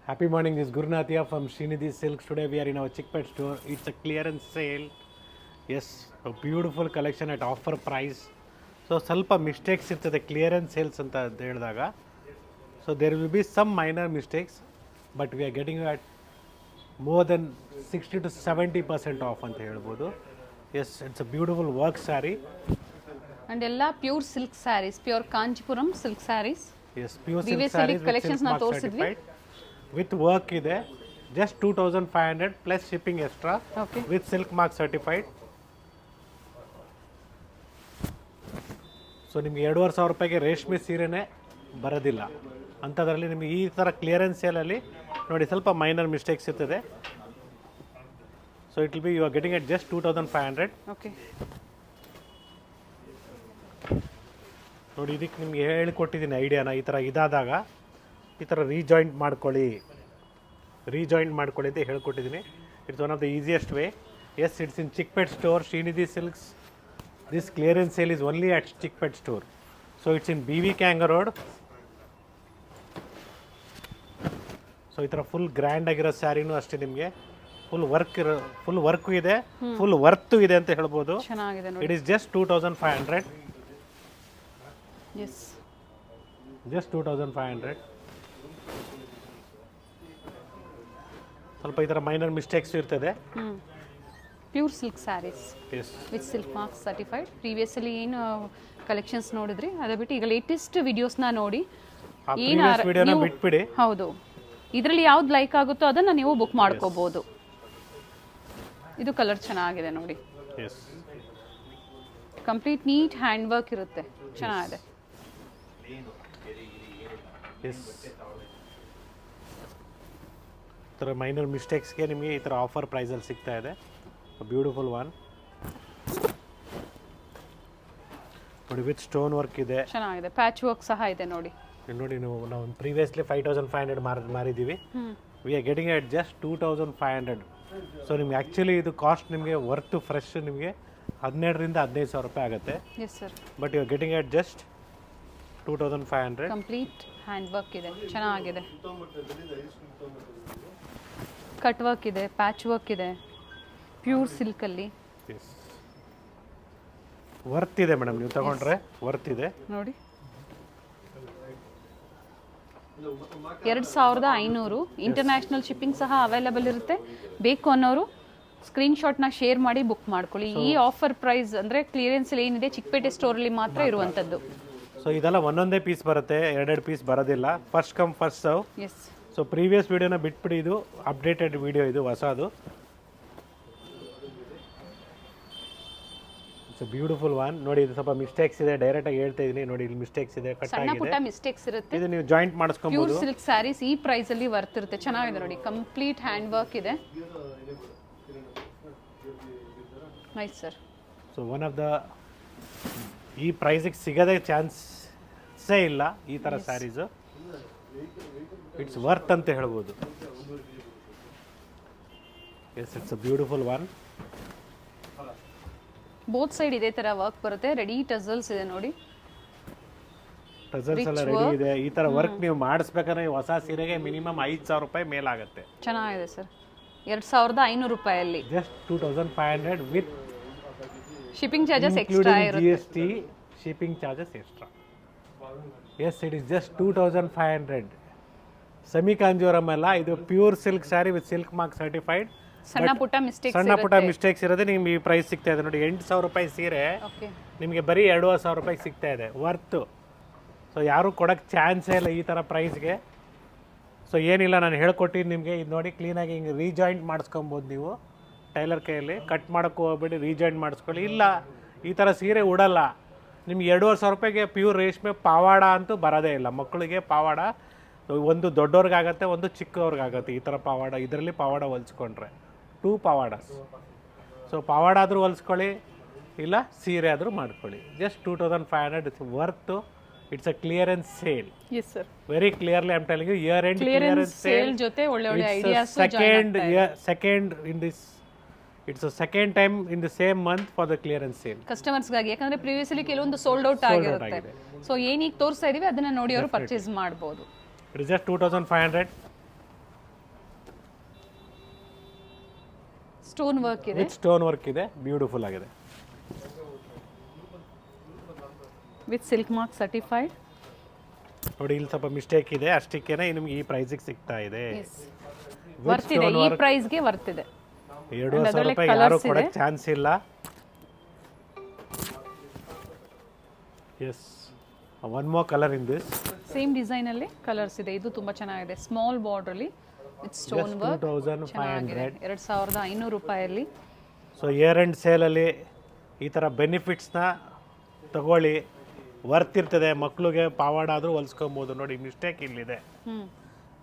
Happy morning, this is Gurunath here from Srinidhi Silks. Today we are in our Chickpet store. It's a clearance sale. Yes, a beautiful collection at offer price. So ಸ್ವಲ್ಪ mistakes ಇರ್ತದೆ clearance sales ಅಂತ ಹೇಳಿದಾಗ. So there will be some minor mistakes but we are getting at more than 60 to 70% off ಅಂತ ಹೇಳ್ಬೋದು. Yes, it's a beautiful work sari. And ಎಲ್ಲ pure silk saris, pure Kanchipuram silk saris. Yes, pure silk Previously saris collections ನ ತೋರಿಸಿದ್ವಿ. With work ಇದೆ. Just 2500 plus shipping extra okay. With silk mark certified. So ನಿಮ್ಗೆ 2500 ರೂಪಾಯಿಗೆ ರೇಷ್ಮೆ ಸೀರೆನೇ ಬರೋದಿಲ್ಲ. ಅಂಥದ್ರಲ್ಲಿ ನಿಮಗೆ ಈ ಥರ ಕ್ಲಿಯರೆನ್ಸ್ ಸೇಲಲ್ಲಿ ನೋಡಿ ಸ್ವಲ್ಪ ಮೈನರ್ ಮಿಸ್ಟೇಕ್ಸ್ ಇರ್ತದೆ. So it will be you are getting at just 2500. Okay. ನೋಡಿ ಇದಕ್ಕೆ ನಿಮ್ಗೆ ಹೇಳಿಕೊಟ್ಟಿದ್ದೀನಿ ಐಡಿಯಾನ. ಈ ಥರ ಇದಾದಾಗ ಈ ಥರ ರೀಜಾಯಿಂಟ್ ಮಾಡ್ಕೊಳ್ಳಿ ಅಂತ ಹೇಳ್ಕೊಟ್ಟಿದ್ದೀನಿ. It's one of the easiest way. Yes, it's in Chickpet store, Srinidhi Silks. This clearance sale is only at Chickpet store. So it's in BV ಕ್ಯಾಂಗ ರೋಡ್. ಸೊ ಈ ಥರ ಫುಲ್ ಗ್ರ್ಯಾಂಡ್ ಆಗಿರೋ ಸ್ಯಾರಿನೂ ಅಷ್ಟೇ ನಿಮಗೆ ಫುಲ್ ವರ್ಕು ಇದೆ, ಫುಲ್ ವರ್ತು ಇದೆ ಅಂತ ಹೇಳ್ಬೋದು. ಚೆನ್ನಾಗಿದೆ ನೋಡಿ. It is just 2500. Yes, just 2500. ಸ್ವಲ್ಪ ಈ ಥರ ಮೈನರ್ ಮಿಸ್ಟೇಕ್ಸ್ ಇರ್ತದೆ. Pure silk saris yes, with silk marks certified. Previously ಏನು ಕಲೆಕ್ಷನ್ಸ್ ನೋಡಿದ್ರಿ ಅದೇ ಬಿಟ್ಟು ಈಗ ಲೇಟೆಸ್ಟ್ ವಿಡಿಯೋಸ್ನ ನೋಡಿ ಆ ಪ್ರೀವಿಯಸ್ ವಿಡಿಯೋನ ಬಿಟ್ಬಿಡಿ. ಹೌದು, ಇದರಲ್ಲಿ ಯಾವ್ದು ಲೈಕ್ ಆಗುತ್ತೋ ಅದನ್ನು ನೀವು ಬುಕ್ ಮಾಡ್ಕೋಬೋದು. ಇದು ಕಲರ್ ಚೆನ್ನಾಗಿದೆ ನೋಡಿ. Yes, complete neat hand work ಇರುತ್ತೆ, ಚೆನ್ನಾಗಿದೆ. ಎಸ್, ಈ ಥರ ಮೈನರ್ ಮಿಸ್ಟೇಕ್ಸ್ಗೆ ನಿಮಗೆ ಈ ಥರ ಆಫರ್ ಪ್ರೈಸಲ್ಲಿ ಸಿಗ್ತಾ ಇದೆ. ಬ್ಯೂಟಿಫುಲ್ ಒನ್ ನೋಡಿ, ವಿತ್ ಸ್ಟೋನ್ ವರ್ಕ್ ಇದೆ, ಚೆನ್ನಾಗಿದೆ. ಪ್ಯಾಚ್ ವರ್ಕ್ ಸಹ ಇದೆ ನೋಡಿ. ನೋಡಿ ನಾವು ಪ್ರೀವಿಯಸ್ಲಿ 5500 ಮಾರಿದ್ದೀವಿ. We are getting at just 2500. So ನಿಮ್ಗೆ ಆ್ಯಕ್ಚುಲಿ ಇದು ಕಾಸ್ಟ್ ನಿಮಗೆ ವರ್ತ್ ಫ್ರೆಶ್ ನಿಮಗೆ 12,000 to 15,000 ರೂಪಾಯಿ ಆಗುತ್ತೆ. Yes sir. But you are getting at just 2500. Complete hand work ಇದೆ, ಚೆನ್ನಾಗಿದೆ. ಕಟ್ ವರ್ಕ್ ಇದೆ, ಪ್ಯಾಚ್ ವರ್ಕ್ ಇದೆ, ಪ್ಯೂರ್ ಸಿಲ್ಕಲ್ಲಿ. ಎಸ್, ವರ್ತ್ ಇದೆ ಮೇಡಮ್, ನೀವು ತಗೊಂಡ್ರೆ ವರ್ತ್ ಇದೆ ನೋಡಿ. 2500 ಇಂಟರ್ನ್ಯಾಷನಲ್ ಶಿಪ್ಪಿಂಗ್ ಸಹ ಅವೈಲೇಬಲ್ ಇರುತ್ತೆ. ಬೇಕು ಅನ್ನೋರು ಸ್ಕ್ರೀನ್ಶಾಟ್ನ ಶೇರ್ ಮಾಡಿ ಬುಕ್ ಮಾಡ್ಕೊಳ್ಳಿ. ಈ ಆಫರ್ ಪ್ರೈಸ್ ಅಂದರೆ ಕ್ಲಿಯರೆನ್ಸ್ ಏನಿದೆ ಚಿಕ್ಕಪೇಟೆ ಸ್ಟೋರಲ್ಲಿ ಮಾತ್ರ ಇರುವಂಥದ್ದು. ಸೊ ಇದೆಲ್ಲ ಒಂದೊಂದೇ ಪೀಸ್ ಬರುತ್ತೆ, 2 ಪೀಸ್ ಬರೋದಿಲ್ಲ. First come first serve. Yes. So previous ವಿಡಿಯೋನ ಬಿಟ್ಬಿಡಿ, ಇದು ಅಪ್ಡೇಟೆಡ್ ವಿಡಿಯೋ, ಇದು ಹೊಸದು. It's beautiful one. ನೋಡಿ ಇದು ಸ್ವಲ್ಪ ಮಿಸ್ಟೇಕ್ಸ್ ಇದೆ, ಡೈರೆಕ್ಟಾಗಿ ಹೇಳ್ತಾ ಇದ್ದೀನಿ. ನೋಡಿ ಇಲ್ಲಿ ಮಿಸ್ಟೇಕ್ಸ್ ಇದೆ, ಕಟ್ ಸಣ್ಣ ಪುಟ್ಟ ಆಗಿದೆ. ಮಿಸ್ಟೇಕ್ಸ್ ಇರುತ್ತೆ. ಇದು ನೀವು ಜಾಯಿಂಟ್ ಪ್ಯೂರ್ ಮಾಡಿಸ್ಕೊಬೋದು. ಸಿಲ್ಕ್ ಸ್ಯಾರೀಸ್ ಈ ಪ್ರೈಸಲ್ಲಿ ವರ್ತ್ ಇರುತ್ತೆ, ಚೆನ್ನಾಗಿದೆ ನೋಡಿ. ಕಂಪ್ಲೀಟ್ ಹ್ಯಾಂಡ್ ವರ್ಕ್ ಇದೆ. Nice sir. So one of the ಈ ಪ್ರೈಸಿಗೆ ಸಿಗೋದೇ ಚಾನ್ಸೇ ಇಲ್ಲ ಈ ಥರ ಸ್ಯಾರೀಸು. ಇಟ್ಸ್ ವರ್ತ್ ಅಂತ ಹೇಳ್ಬೋದು. Yes, it's a beautiful one. Both side ಇದೇ ತರ ವರ್ಕ್ ಬರುತ್ತೆ. ರೆಡಿ ಟಸಲ್ಸ್ ಇದೆ ನೋಡಿ. ಟಸಲ್ಸ್ ಎಲ್ಲ ರೆಡಿ ಇದೆ. ಈ ಥರ ವರ್ಕ್ ನೀವು ಮಾಡಿಸ್ಬೇಕಾದ್ರೆ ಹೊಸ ಸೀರೆಗೆ ಮಿನಿಮಮ್ 5,000 ರೂಪಾಯಿ ಮೇಲಾಗುತ್ತೆ. ಚೆನ್ನಾಗಿದೆ ಸರ್. 2500 ರೂಪಾಯಲ್ಲಿ just 2500 with shipping charges extra ಇರುತ್ತೆ. GST shipping charges extra. Yes, it is just 2500. Semi Kanjeevaram ಅಲ್ಲ, ಇದು pure silk sari with silk mark certified. ಸಣ್ಣ ಪುಟ್ಟ ಮಿಸ್ಟೇಕ್ಸ್ ಇರೋದೇ ನಿಮ್ಗೆ ಈ ಪ್ರೈಸ್ ಸಿಗ್ತಾ ಇದೆ ನೋಡಿ. 8,000 ರೂಪಾಯಿ ಸೀರೆ ಓಕೆ. ನಿಮಗೆ ಬರೀ 2,500 ರೂಪಾಯಿ ಸಿಗ್ತಾ ಇದೆ ವರ್ತು. ಸೊ ಯಾರೂ ಕೊಡೋಕ್ಕೆ ಚಾನ್ಸೇ ಇಲ್ಲ ಈ ಥರ ಪ್ರೈಸ್ಗೆ. ಸೊ ಏನಿಲ್ಲ, ನಾನು ಹೇಳ್ಕೊಟ್ಟಿದ್ದು ನಿಮಗೆ. ಇದು ನೋಡಿ ಕ್ಲೀನಾಗಿ ಹಿಂಗೆ ರೀಜಾಯಿಂಟ್ ಮಾಡಿಸ್ಕೊಬೋದು ನೀವು ಟೈಲರ್ ಕೈಯಲ್ಲಿ. ಕಟ್ ಮಾಡೋಕ್ಕೂ ಹೋಗ್ಬೇಡಿ, ರೀಜಾಯಿಂಟ್ ಮಾಡಿಸ್ಕೊಳ್ಳಿ. ಇಲ್ಲ ಈ ಥರ ಸೀರೆ ಉಡಲ್ಲ ನಿಮ್ಗೆ 2,500 ರೂಪಾಯಿಗೆ ಪ್ಯೂರ್ ರೇಷ್ಮೆ ಪಾವಾಡ ಅಂತೂ ಬರೋದೇ ಇಲ್ಲ. ಮಕ್ಕಳಿಗೆ ಪಾವಾಡ ಒಂದು ದೊಡ್ಡವ್ರಿಗಾಗತ್ತೆ, ಒಂದು ಚಿಕ್ಕವ್ರಿಗಾಗತ್ತೆ ಈ ಥರ ಪಾವಾಡ. ಇದರಲ್ಲಿ ಪಾವಾಡ ಹೊಲಿಸ್ಕೊಂಡ್ರೆ 2 ಪಾವಾಡಸ್. ಸೊ ಪಾವಾಡ ಆದರೂ ಹೊಲಿಸ್ಕೊಳ್ಳಿ, ಇಲ್ಲ ಸೀರೆ ಆದರೂ ಮಾಡ್ಕೊಳ್ಳಿ. Just 2500. It's worth. It's a clearance sale. Yes sir. Very clearly I am telling you, year end clearance sale ಜೊತೆ ಒಳ್ಳೆ ಒಳ್ಳೆ ideas It's a second time in the same month for the clearance sale. ಕಸ್ಟಮರ್ಸ್ಗಾಗಿ. ಯಾಕಂದ್ರೆ previously ಕೆಲವೊಂದು sold out ಆಗಿರುತ್ತೆ. So ಏನೀಗ ತೋರಿಸ್ತಾ ಇದೀವಿ ಅದನ್ನ ನೋಡಿ ಅವರು ಪರ್ಚೇಸ್ ಮಾಡ್ಬೋದು. It is just 2500. Stone work ಇದೆ, ವಿತ್ ಸ್ಟೋನ್ ವರ್ಕ್ ಇದೆ, ಬ್ಯೂಟಿಫುಲ್ ಆಗಿದೆ. With silk mark certified. ನೋಡಿ ಇಲ್ಲಿ ಸ್ವಲ್ಪ ಮಿಸ್ಟೇಕ್ ಇದೆ, ಅಷ್ಟಕ್ಕೇನೆ ನಿಮ್ಗೆ ಈ ಪ್ರೈಸಿಗೆ ಸಿಗ್ತಾ ಇದೆ. ವರ್ತ್ ಇದೆ, ಈ ಪ್ರೈಸ್ಗೆ ವರ್ತ್ ಇದೆ. 2,500 ರೂಪಾಯಿ ಯಾರು ಕೊಡಕ್ಕೆ ಚಾನ್ಸ್ ಇಲ್ಲ. Yes, one more colour in this. Same design ಅಲ್ಲಿ ಕಲರ್ಸ್ ಇದೆ. ಇದು ತುಂಬಾ ಚೆನ್ನಾಗಿದೆ, ಸ್ಮಾಲ್ ಬಾರ್ಡರ್ ಅಲ್ಲಿ ವಿತ್ ಸ್ಟೋನ್ ವರ್ಕ್. 2,500, 2,500 ರೂಪಾಯಲ್ಲಿ. ಸೊ ಇಯರ್ ಎಂಡ್ ಸೇಲಲ್ಲಿ ಈ ಥರ ಬೆನಿಫಿಟ್ಸ್ನ ತಗೊಳ್ಳಿ, ವರ್ತ್ ಇರ್ತದೆ. ಮಕ್ಳಿಗೆ ಪಾವಾಡ ಆದರೂ ಹೊಲ್ಸ್ಕೊಬೋದು. ನೋಡಿ ಮಿಸ್ಟೇಕ್ ಇಲ್ಲಿದೆ.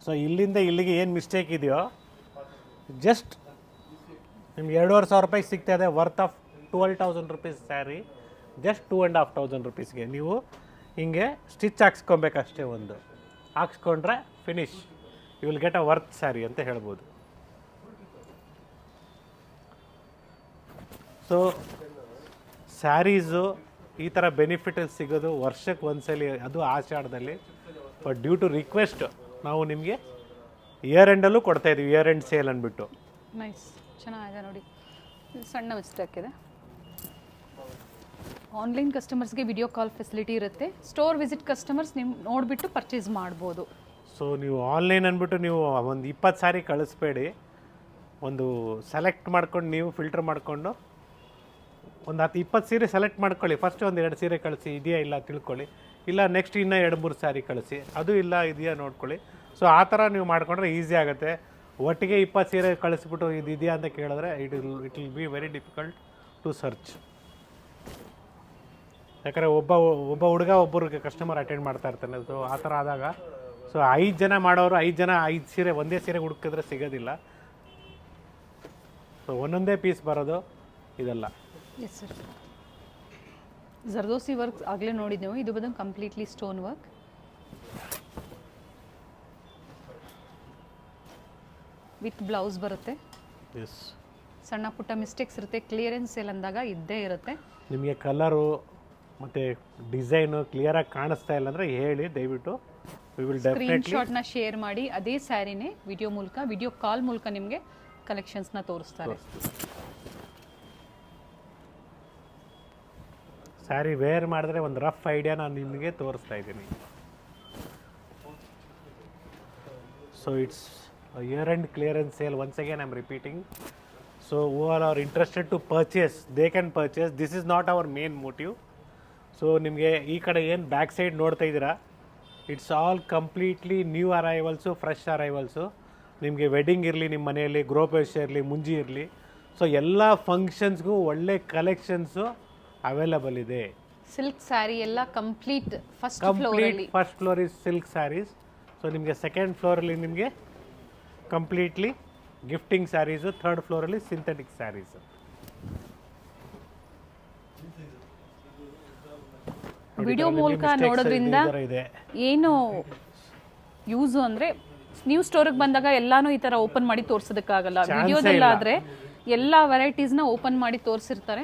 ಸೊ ಇಲ್ಲಿಂದ ಇಲ್ಲಿಗೆ ಏನು ಮಿಸ್ಟೇಕ್ ಇದೆಯೋ ಜಸ್ಟ್ ನಿಮ್ಗೆ 2,500 ರೂಪಾಯಿಗೆ ಸಿಗ್ತಾ ಇದೆ. Worth of 12,000 rupees sari just 2,500 ರುಪೀಸ್ಗೆ ನೀವು ಹಿಂಗೆ ಸ್ಟಿಚ್ ಹಾಕ್ಸ್ಕೊಬೇಕಷ್ಟೇ. ಒಂದು ಹಾಕ್ಸ್ಕೊಂಡ್ರೆ finish, you will get a worth sari ಅಂತ ಹೇಳ್ಬೋದು. ಸೊ ಸ್ಯಾರೀಸು ಈ ಥರ ಬೆನಿಫಿಟಲ್ಲಿ ಸಿಗೋದು ವರ್ಷಕ್ಕೆ ಒಂದ್ಸಲಿ, ಅದು ಆಷಾಢದಲ್ಲಿ. ಬಟ್ ಡ್ಯೂ ಟು ರಿಕ್ವೆಸ್ಟ್ ನಾವು ನಿಮಗೆ ಇಯರ್ ಎಂಡಲ್ಲೂ ಕೊಡ್ತಾಯಿದ್ದೀವಿ, ಇಯರ್ ಎಂಡ್ ಸೇಲ್ ಅಂದ್ಬಿಟ್ಟು. ನೈಸ್, ಚೆನ್ನಾಗಿದೆ ನೋಡಿ. ಸಣ್ಣ ಮಿಸ್ಟೇಕ್ ಇದೆ. ಆನ್ಲೈನ್ ಕಸ್ಟಮರ್ಸ್ಗೆ ವಿಡಿಯೋ ಕಾಲ್ ಫೆಸಿಲಿಟಿ ಇರುತ್ತೆ. ಸ್ಟೋರ್ ವಿಸಿಟ್ ಕಸ್ಟಮರ್ಸ್ ನೀವು ನೋಡಿಬಿಟ್ಟು ಪರ್ಚೇಸ್ ಮಾಡ್ಬೋದು. ಸೊ ನೀವು ಆನ್ಲೈನ್ ಅಂದ್ಬಿಟ್ಟು ನೀವು ಒಂದು 20 ಸಾರಿ ಕಳಿಸ್ಬೇಡಿ. ಒಂದು ಸೆಲೆಕ್ಟ್ ಮಾಡ್ಕೊಂಡು ನೀವು ಫಿಲ್ಟರ್ ಮಾಡಿಕೊಂಡು ಒಂದು 10-20 ಸೀರೆ ಸೆಲೆಕ್ಟ್ ಮಾಡ್ಕೊಳ್ಳಿ. ಫಸ್ಟ್ ಒಂದು 2 ಸೀರೆ ಕಳಿಸಿ, ಇದೆಯಾ ಇಲ್ಲ ತಿಳ್ಕೊಳ್ಳಿ. ಇಲ್ಲ ನೆಕ್ಸ್ಟ್ ಇನ್ನೂ 2-3 ಸಾರಿ ಕಳಿಸಿ, ಅದು ಇಲ್ಲ ಇದೆಯಾ ನೋಡ್ಕೊಳ್ಳಿ. ಸೊ ಆ ಥರ ನೀವು ಮಾಡಿಕೊಂಡ್ರೆ ಈಸಿ ಆಗುತ್ತೆ. ಒಟ್ಟಿಗೆ 20 ಸೀರೆ ಕಳಿಸ್ಬಿಟ್ಟು ಇದು ಇದೆಯಾ ಅಂತ ಕೇಳಿದ್ರೆ it will be very difficult to search. ಯಾಕಂದರೆ ಒಬ್ಬ ಹುಡುಗ ಒಬ್ಬರಿಗೆ ಕಸ್ಟಮರ್ ಅಟೆಂಡ್ ಮಾಡ್ತಾ ಇರ್ತಾನೆ. ಸೊ ಆ ಥರ ಆದಾಗ ಸೊ 5 ಜನ ಮಾಡೋರು 5 ಜನ 5 ಸೀರೆ ಒಂದೇ ಸೀರೆ ಹುಡುಕಿದ್ರೆ ಸಿಗೋದಿಲ್ಲ. ಸೊ ಒಂದೊಂದೇ ಪೀಸ್ ಬರೋದು ಇದೆಲ್ಲ. ಎಸ್ ಸರ್, ಜರ್ದೋಸಿ ವರ್ಕ್ ಆಗಲೇ ನೋಡಿದ್ದೆವು. ಇದು ಬಂದು completely stone work. With blouse ಬರುತ್ತೆ. ಎಸ್, ಸಣ್ಣ ಪುಟ್ಟ ಮಿಸ್ಟೇಕ್ಸ್ ಇರುತ್ತೆ, ಕ್ಲಿಯರೆನ್ಸ್ ಸೇಲ್ ಅಂದಾಗ ಇದ್ದೇ ಇರುತ್ತೆ. ನಿಮಗೆ ಕಲರು ಮತ್ತು ಡಿಸೈನು ಕ್ಲಿಯರಾಗಿ ಕಾಣಿಸ್ತಾ ಇಲ್ಲ ಅಂದರೆ ಹೇಳಿ ದಯವಿಟ್ಟು. ವಿ ವಿಲ್ ಸ್ಕ್ರೀನ್ ಡೆಫಿನೆಟ್ಲಿ ಶಾಟ್ನ ಶೇರ್ ಮಾಡಿ ಅದೇ ಸ್ಯಾರಿನೇ ವಿಡಿಯೋ ಕಾಲ್ ಮೂಲಕ ನಿಮಗೆ ಕಲೆಕ್ಷನ್ಸ್ನ ತೋರಿಸ್ತಾರೆ. ಸ್ಯಾರಿ ವೇರ್ ಮಾಡಿದ್ರೆ ಒಂದು ರಫ್ ಐಡಿಯಾ ನಾನು ನಿಮಗೆ ತೋರಿಸ್ತಾ ಇದ್ದೀನಿ. So it's year end clearance sale. Once again I am repeating. So who are interested to purchase, they can purchase. This is not our main motive. So ನಿಮಗೆ ಈ ಕಡೆ ಏನು ಬ್ಯಾಕ್ ಸೈಡ್ ನೋಡ್ತಾ ಇದ್ದೀರಾ, it's all completely new arrivals, fresh arrivals. ನಿಮಗೆ wedding ಇರಲಿ, ನಿಮ್ಮ ಮನೆಯಲ್ಲಿ ಗೃಹಪ್ರವೇಶ ಇರಲಿ, ಮುಂಜಿ ಇರಲಿ, ಸೊ ಎಲ್ಲ ಫಂಕ್ಷನ್ಸ್ಗೂ ಒಳ್ಳೆ ಕಲೆಕ್ಷನ್ಸು ಅವೈಲಬಲ್ ಇದೆ. ಸಿಲ್ಕ್ ಸ್ಯಾರಿ ಎಲ್ಲ complete first floor is silk saris. So ನಿಮಗೆ ಸೆಕೆಂಡ್ ಫ್ಲೋರಲ್ಲಿ ನಿಮಗೆ ಕಂಪ್ಲೀಟ್ಲಿ ಗಿಫ್ಟಿಂಗ್ ಸ್ಯಾರೀಸು, ಥರ್ಡ್ ಫ್ಲೋರಲ್ಲಿ ಸಿಂಥೆಟಿಕ್ ಸ್ಯಾರೀಸು. ವಿಡಿಯೋ ಮೂಲಕ ನೋಡೋದ್ರಿಂದ ಏನು ಯೂಸು ಅಂದರೆ ನೀವು ಸ್ಟೋರಿಗೆ ಬಂದಾಗ ಎಲ್ಲಾನು ಈ ಥರ ಓಪನ್ ಮಾಡಿ ತೋರಿಸೋದಕ್ಕಾಗಲ್ಲ. ವಿಡಿಯೋದಲ್ಲಾದರೆ ಎಲ್ಲ ವೆರೈಟೀಸ್ನ ಓಪನ್ ಮಾಡಿ ತೋರಿಸಿರ್ತಾರೆ.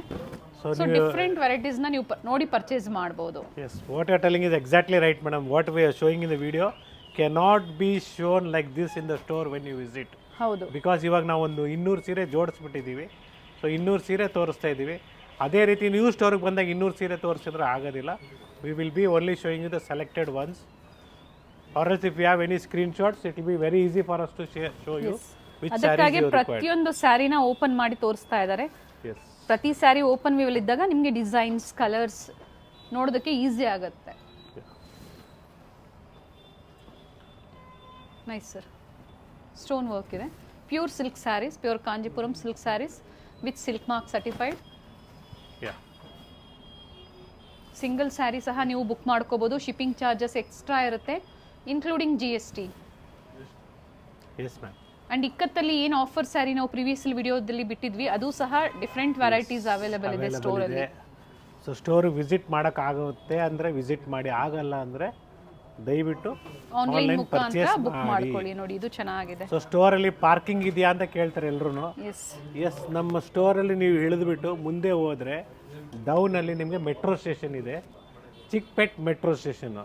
ಸೊ ಡಿಫ್ರೆಂಟ್ ವೆರೈಟೀಸ್ನ ನೀವು ನೋಡಿ ಪರ್ಚೇಸ್ ಮಾಡ್ಬೋದು. Yes, what you are telling is exactly right madam. What we are showing in the video cannot be shown like this in the store when you visit. ಹೌದು, because ಇವಾಗ ನಾವು ಒಂದು 200 ಸೀರೆ ಜೋಡಿಸ್ಬಿಟ್ಟಿದ್ದೀವಿ. So 200 ಸೀರೆ ತೋರಿಸ್ತಾ ಇದ್ದೀವಿ. ಅದೇ ರೀತಿ ನೀವು ಸ್ಟೋರಿಗೆ ಬಂದಾಗ 200 ಸೀರೆ ತೋರಿಸಿದ್ರೆ ಆಗೋದಿಲ್ಲ. We will be only showing you the selected ones. Or else if you have any screen shots it will be very easy for us to show you which ಅದಕ್ಕಾಗಿ ಪ್ರತಿಯೊಂದು ಸ್ಯಾರಿನ ಓಪನ್ ಮಾಡಿ ತೋರಿಸ್ತಾ ಇದ್ದಾರೆ. ಎಸ್, ಪ್ರತಿ ಸ್ಯಾರಿ ಓಪನ್ ವ್ಯೂವಲ್ಲಿ ಇದ್ದಾಗ ನಿಮಗೆ designs, colours ನೋಡೋದಕ್ಕೆ ಈಸಿ ಆಗುತ್ತೆ. Nice sir. ಸ್ಟೋನ್ ವರ್ಕ್ ಇದೆ. Pure silk saris, pure Kanchipuram silk saris with silk mark certified. Single sari ಸಹ ನೀವು ಬುಕ್ ಮಾಡ್ಕೋಬೋದು. ಶಿಪ್ಪಿಂಗ್ ಚಾರ್ಜಸ್ ಎಕ್ಸ್ಟ್ರಾ ಇರುತ್ತೆ, including GST. Yes ma'am. And ಇಕ್ಕತ್ತಲ್ಲಿ ಏನು ಆಫರ್ ಸ್ಯಾರಿ ನಾವು ಪ್ರೀವಿಯಸ್ ವಿಡಿಯೋದಲ್ಲಿ ಬಿಟ್ಟಿದ್ವಿ, ಅದು ಸಹ ಡಿಫ್ರೆಂಟ್ ವೆರೈಟೀಸ್ ಅವೈಲೇಬಲ್ ಇದೆ ಸ್ಟೋರಲ್ಲಿ. ಸೊ ಸ್ಟೋರಿಗೆ ವಿಸಿಟ್ ಮಾಡೋಕ್ಕಾಗುತ್ತೆ ಅಂದರೆ ವಿಸಿಟ್ ಮಾಡಿ, ಆಗಲ್ಲ ಅಂದರೆ ದಯವಿಟ್ಟು ಆನ್ಲೈನ್ ಮುಖಾಂತರ ಬುಕ್ ಮಾಡ್ಕೊಳ್ಳಿ. ನೋಡಿ ಇದು ಚೆನ್ನಾಗಿದೆ. ಸೊ ಸ್ಟೋರಲ್ಲಿ ಪಾರ್ಕಿಂಗ್ ಇದೆಯಾ ಅಂತ ಕೇಳ್ತಾರೆ ಎಲ್ಲರೂ. ಎಸ್, ನಮ್ಮ ಸ್ಟೋರಲ್ಲಿ ನೀವು ಇಳಿದ್ಬಿಟ್ಟು ಮುಂದೆ ಹೋದರೆ ಡೌನಲ್ಲಿ ನಿಮಗೆ ಮೆಟ್ರೋ ಸ್ಟೇಷನ್ ಇದೆ, ಚಿಕ್ಕಪೇಟ್ ಮೆಟ್ರೋ ಸ್ಟೇಷನ್ನು.